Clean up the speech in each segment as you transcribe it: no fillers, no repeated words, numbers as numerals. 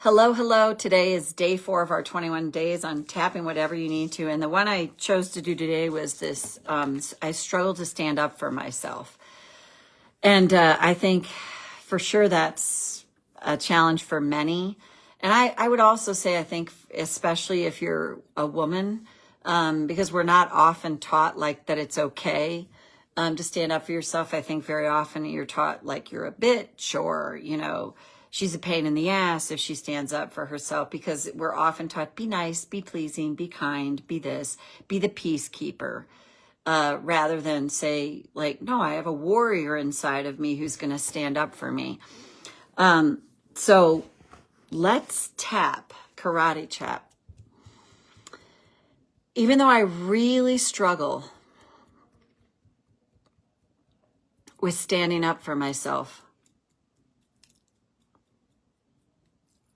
Hello, hello. Today is day 4 of our 21 days on tapping whatever you need to. And the one I chose to do today was this. I struggle to stand up for myself. And I think for sure that's a challenge for many. And I would also say, I think, especially if you're a woman, because we're not often taught like that it's okay to stand up for yourself. I think very often you're taught like you're a bitch or, she's a pain in the ass if she stands up for herself, because we're often taught be nice, be pleasing, be kind, be this, be the peacekeeper, rather than say like, no, I have a warrior inside of me who's going to stand up for me. So let's tap, karate chop. Even though I really struggle with standing up for myself,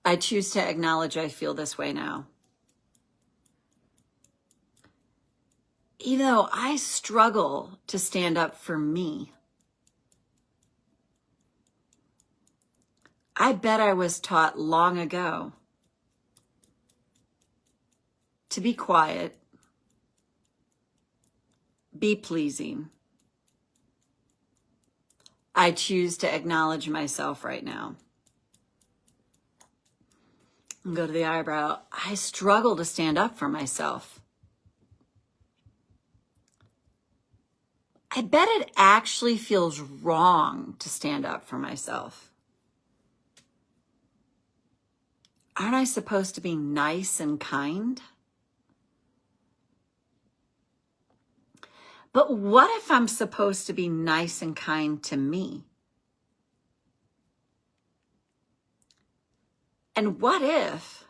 I choose to acknowledge I feel this way now. Even though I struggle to stand up for me, I bet I was taught long ago to be quiet, be pleasing. I choose to acknowledge myself right now. And go to the eyebrow. I struggle to stand up for myself. I bet it actually feels wrong to stand up for myself. Aren't I supposed to be nice and kind? But what if I'm supposed to be nice and kind to me? And what if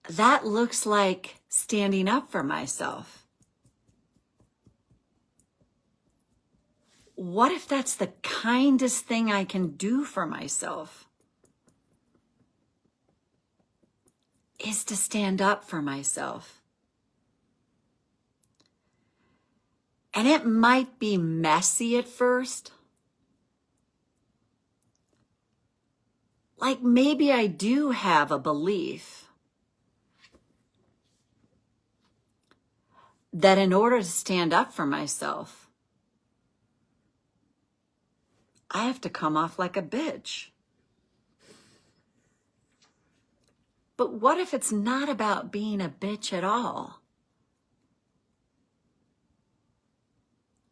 that looks like standing up for myself? What if that's the kindest thing I can do for myself? Is to stand up for myself. And it might be messy at first. Like maybe I do have a belief that in order to stand up for myself, I have to come off like a bitch. But what if it's not about being a bitch at all?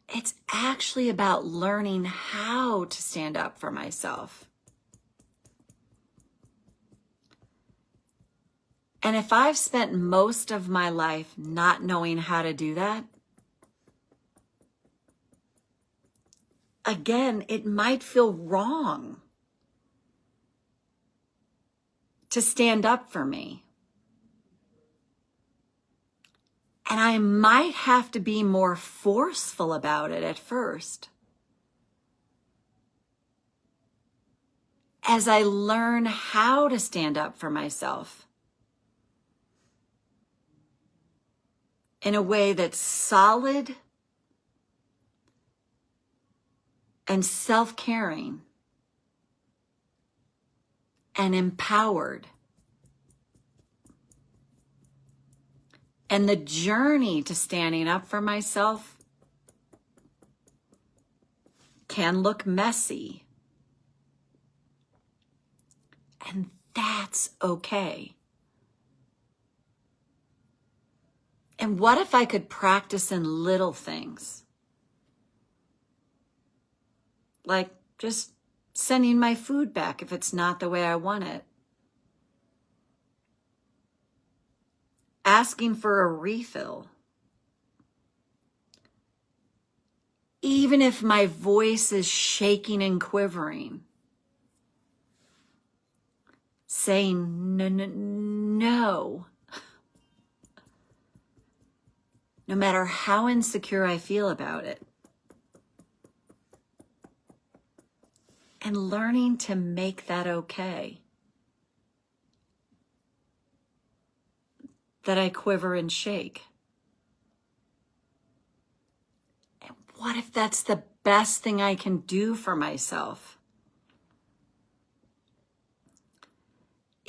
It's actually about learning how to stand up for myself. And if I've spent most of my life not knowing how to do that, again, it might feel wrong to stand up for me. And I might have to be more forceful about it at first. As I learn how to stand up for myself in a way that's solid and self-caring and empowered. And the journey to standing up for myself can look messy. And that's okay. And what if I could practice in little things? Like just sending my food back if it's not the way I want it. Asking for a refill. Even if my voice is shaking and quivering. Saying no. No matter how insecure I feel about it. And learning to make that okay. That I quiver and shake. And what if that's the best thing I can do for myself?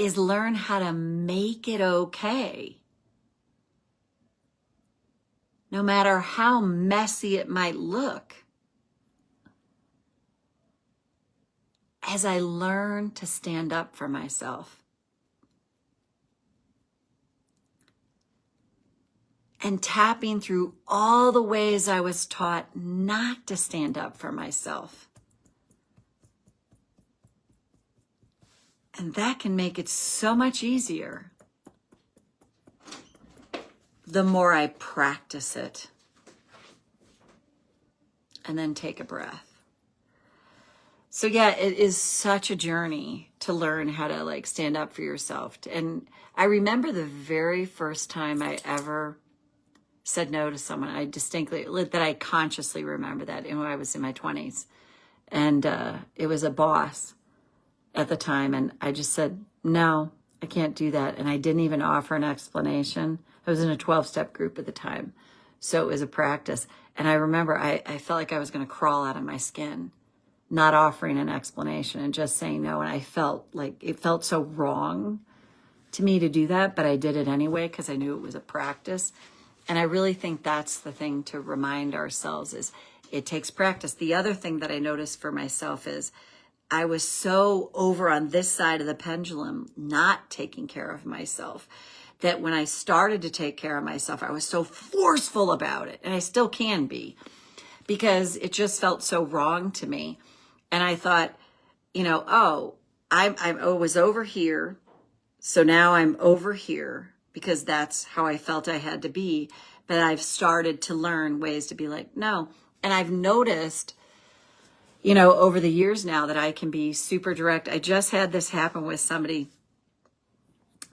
is learn how to make it okay. No matter how messy it might look. As I learn to stand up for myself. And tapping through all the ways I was taught not to stand up for myself. And that can make it so much easier the more I practice it. And then take a breath. So yeah, it is such a journey to learn how to like stand up for yourself. And I remember the very first time I ever said no to someone. I distinctly, that I consciously remember that when I was in my 20s. And it was a boss at the time. And I just said, no, I can't do that. And I didn't even offer an explanation. I was in a 12-step group at the time. So it was a practice. And I remember I felt like I was going to crawl out of my skin, not offering an explanation and just saying no. And I felt like it felt so wrong to me to do that, but I did it anyway because I knew it was a practice. And I really think that's the thing to remind ourselves is it takes practice. The other thing that I noticed for myself is I was so over on this side of the pendulum, not taking care of myself, that when I started to take care of myself, I was so forceful about it. And I still can be, because it just felt so wrong to me. And I thought, I was over here. So now I'm over here because that's how I felt I had to be. But I've started to learn ways to be like, no. And I've noticed, over the years now that I can be super direct. I just had this happen with somebody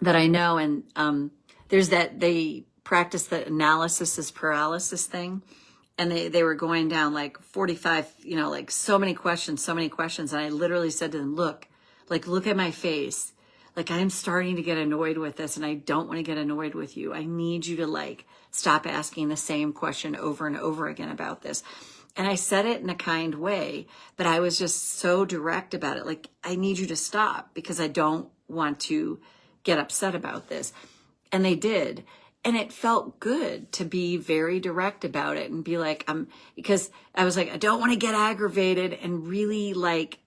that I know. And there's they practice the analysis is paralysis thing. And they were going down like 45, like so many questions. And I literally said to them, look at my face. Like, I'm starting to get annoyed with this and I don't want to get annoyed with you. I need you to stop asking the same question over and over again about this. And I said it in a kind way, but I was just so direct about it. Like, I need you to stop because I don't want to get upset about this. And they did. And it felt good to be very direct about it and be like, because I was like, I don't want to get aggravated and really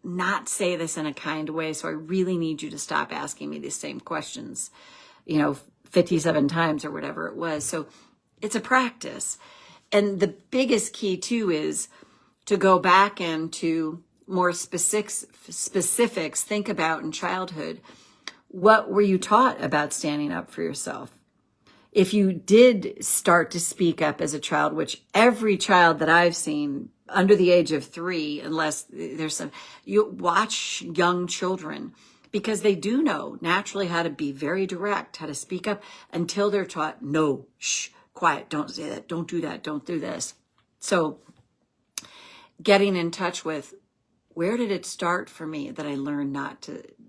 not say this in a kind way. So I really need you to stop asking me the same questions, 57 times or whatever it was. So it's a practice. And the biggest key too is to go back into more specifics, think about in childhood, what were you taught about standing up for yourself? If you did start to speak up as a child, which every child that I've seen under the age of 3, unless there's you watch young children because they do know naturally how to be very direct, how to speak up until they're taught, no, shh, quiet, don't say that, don't do that, don't do this. So getting in touch with where did it start for me that I learned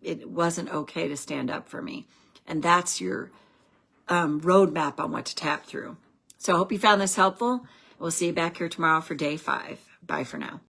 it wasn't okay to stand up for me. And that's your roadmap on what to tap through. So I hope you found this helpful. We'll see you back here tomorrow for day 5. Bye for now.